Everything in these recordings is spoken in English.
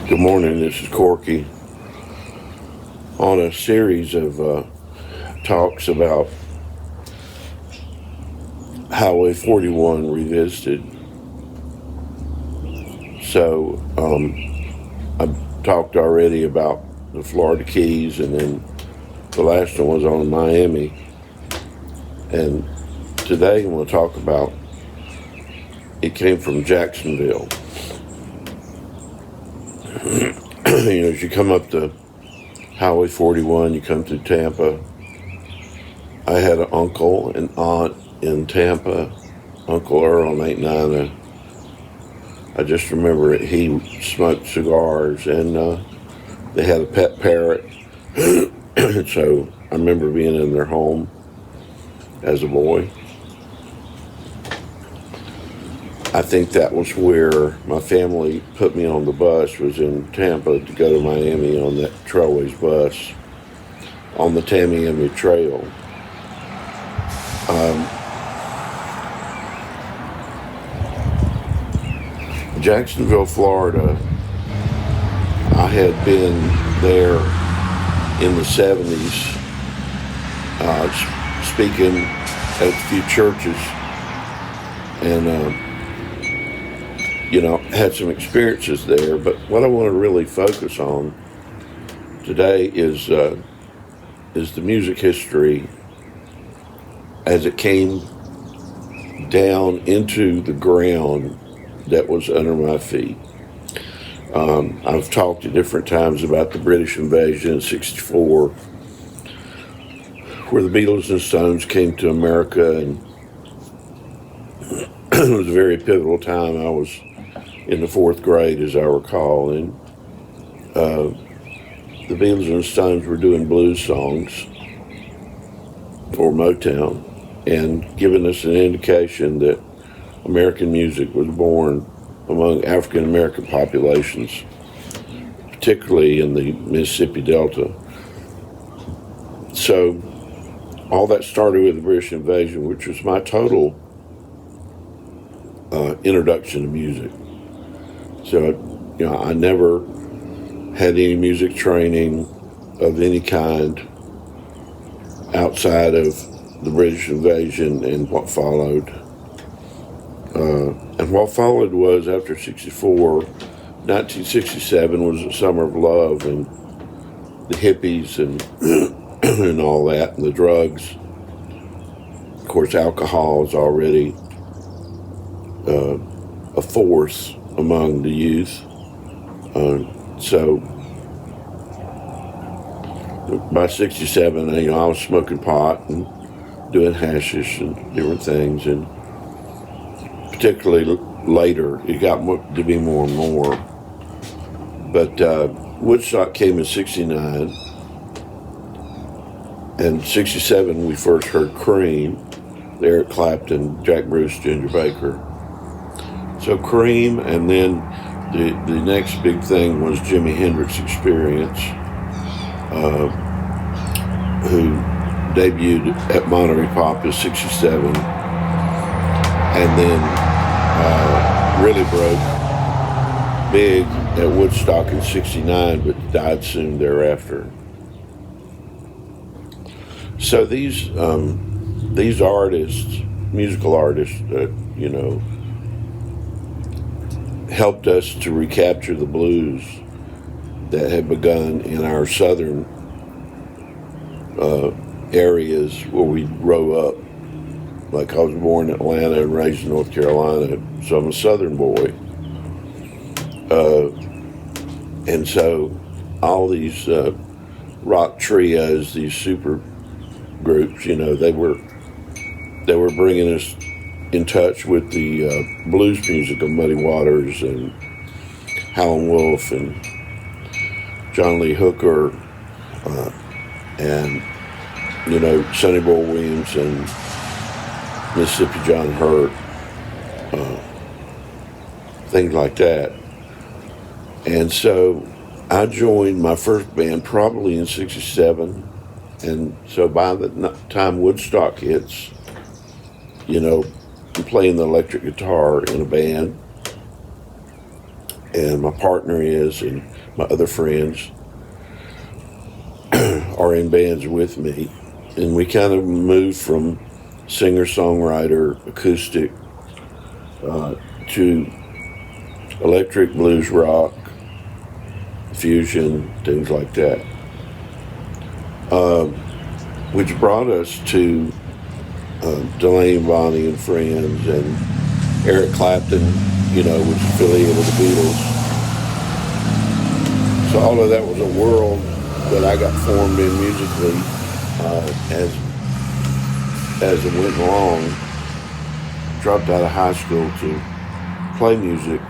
Good morning, this is Corky on a series of talks about Highway 41 revisited. So I've talked already about the Florida Keys, and then the last one was on Miami. And today I want to talk about it came from Jacksonville. As you come up the Highway 41, you come through Tampa. I had an uncle and aunt in Tampa, Uncle Earl, and Aunt Nina. I just remember it. He smoked cigars, and they had a pet parrot. So I remember being in their home as a boy. I think that was where my family put me on the bus, was in Tampa to go to Miami on that Trailways bus on the Tamiami Trail. Jacksonville, Florida, I had been there in the 70s, speaking at a few churches, and had some experiences there. But what I want to really focus on today is the music history as it came down into the ground that was under my feet. I've talked at different times about the British invasion in '64, where the Beatles and Stones came to America, and it was a very pivotal time. I was in the fourth grade, as I recall, and the Beatles and Stones were doing blues songs for Motown and giving us an indication that American music was born among African American populations, particularly in the Mississippi Delta. So all that started with the British invasion, which was my total introduction to music. So, I never had any music training of any kind outside of the British invasion and what followed. And what followed was, after '64, 1967 was the summer of love, and the hippies and and all that, and the drugs. Of course, alcohol is already a force among the youth. So by '67, I was smoking pot and doing hashish and different things, and particularly later, it got to be more and more. But Woodstock came in '69, and '67 we first heard Cream, Eric Clapton, Jack Bruce, Ginger Baker. So Cream, and then the next big thing was Jimi Hendrix Experience, who debuted at Monterey Pop in '67, and then really broke big at Woodstock in '69, but died soon thereafter. So these artists, musical artists, that helped us to recapture the blues that had begun in our southern areas where we grew up. Like, I was born in Atlanta and raised in North Carolina, so I'm a southern boy. And so all these rock trios, these super groups, they were bringing us in touch with the blues music of Muddy Waters and Howlin' Wolf and John Lee Hooker, and Sonny Boy Williams and Mississippi John Hurt, things like that. And so I joined my first band probably in '67, and so by the time Woodstock hits, I'm playing the electric guitar in a band, and my partner is, and my other friends are in bands with me. And we kind of moved from singer-songwriter, acoustic, to electric, blues, rock, fusion, things like that. Which brought us to Delaney and Bonnie and Friends, and Eric Clapton, was affiliated with the Beatles. So all of that was a world that I got formed in musically as it went along. Dropped out of high school to play music,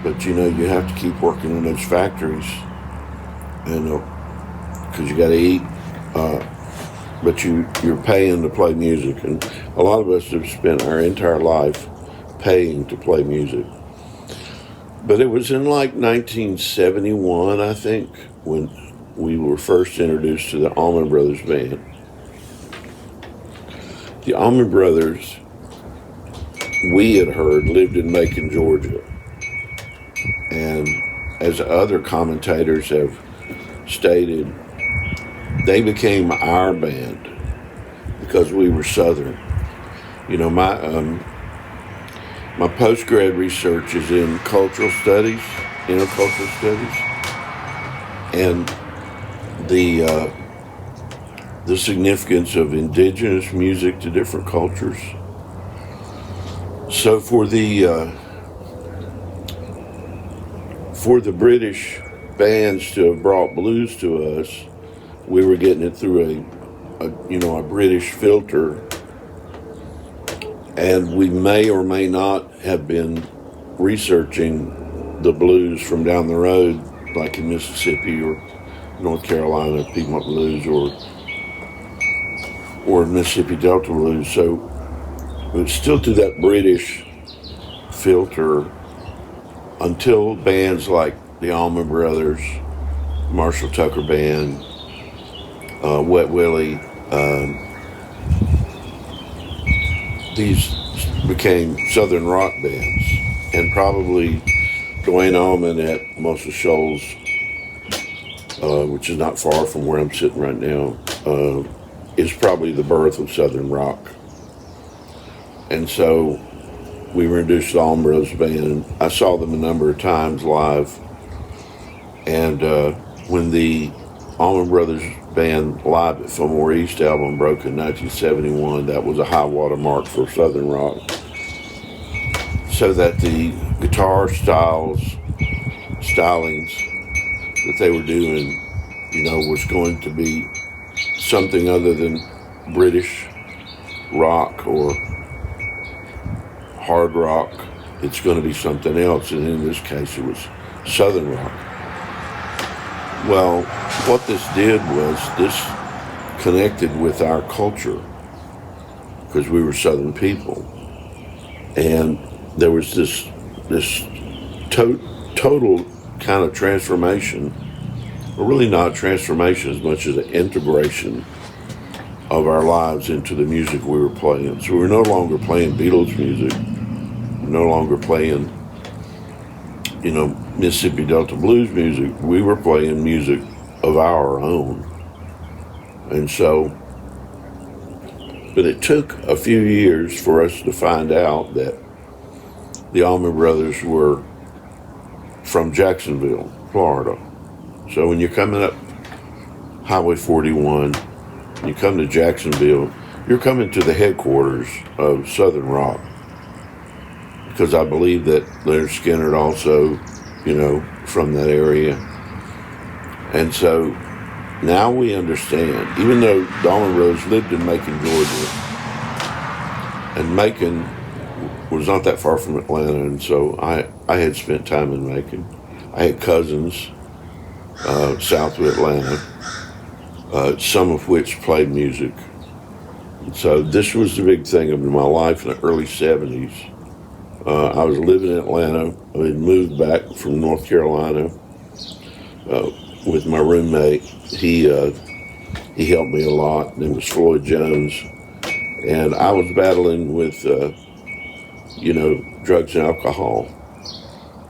but you have to keep working in those factories, because you got to eat. But you're paying to play music, and a lot of us have spent our entire life paying to play music. But it was in like 1971, I think, when we were first introduced to the Allman Brothers Band. The Allman Brothers, we had heard, lived in Macon, Georgia. And as other commentators have stated, they became our band because we were Southern. My post-grad research is in cultural studies, intercultural studies, and the significance of indigenous music to different cultures. So for the British bands to have brought blues to us, we were getting it through a British filter, and we may or may not have been researching the blues from down the road, like in Mississippi or North Carolina, Piedmont blues, or Mississippi Delta blues. So it's still through that British filter until bands like the Allman Brothers, Marshall Tucker Band, Wet Willie, these became Southern rock bands. And probably Dwayne Allman at Muscle Shoals, which is not far from where I'm sitting right now, is probably the birth of Southern rock. And so we were introduced to the Allman Brothers Band. I saw them a number of times live. And when the Allman Brothers Band Live at Fillmore East album broke in 1971, that was a high water mark for Southern rock. So that the guitar stylings that they were doing, was going to be something other than British rock or hard rock. It's going to be something else, and in this case it was Southern rock. Well, what this did was this connected with our culture because we were Southern people, and there was this total kind of transformation, or really not transformation as much as an integration of our lives into the music we were playing. So we were no longer playing Beatles music, no longer playing, Mississippi Delta blues music. We were playing music of our own. And so, but it took a few years for us to find out that the Allman Brothers were from Jacksonville, Florida. So when you're coming up Highway 41, you come to Jacksonville, you're coming to the headquarters of Southern rock. Because I believe that Leonard Skinner also, from that area. And so now we understand, even though Allman Brothers lived in Macon, Georgia, and Macon was not that far from Atlanta, and so I had spent time in Macon. I had cousins south of Atlanta, some of which played music. And so this was the big thing of my life in the early 70s. I was living in Atlanta. I had moved back from North Carolina with my roommate. He helped me a lot. It was Floyd Jones. And I was battling with, drugs and alcohol.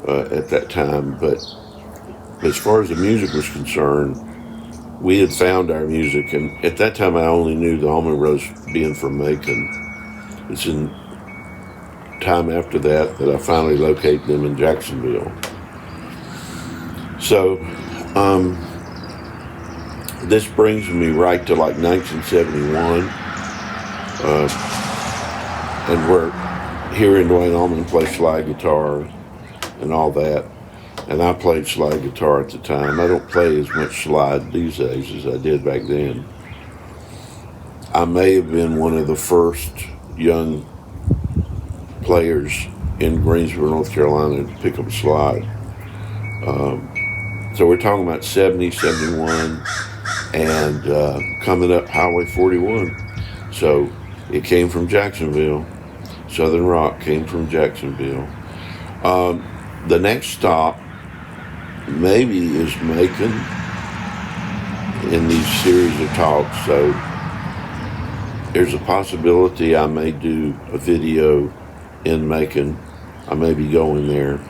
at that time. But as far as the music was concerned, we had found our music, and at that time I only knew the Almond Rose being from Macon. It's in time after that I finally located them in Jacksonville. So this brings me right to like 1971, and we're here in Dwayne Allman plays slide guitar and all that. And I played slide guitar at the time. I don't play as much slide these days as I did back then. I may have been one of the first young players in Greensboro, North Carolina to pick up a slide. So we're talking about 70, 71, and coming up Highway 41. So it came from Jacksonville. Southern Rock came from Jacksonville. The next stop maybe is Macon in these series of talks. So there's a possibility I may do a video in Macon. I may be going there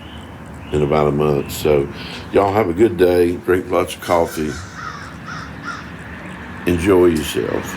in about a month. So y'all have a good day. Drink lots of coffee. Enjoy yourself.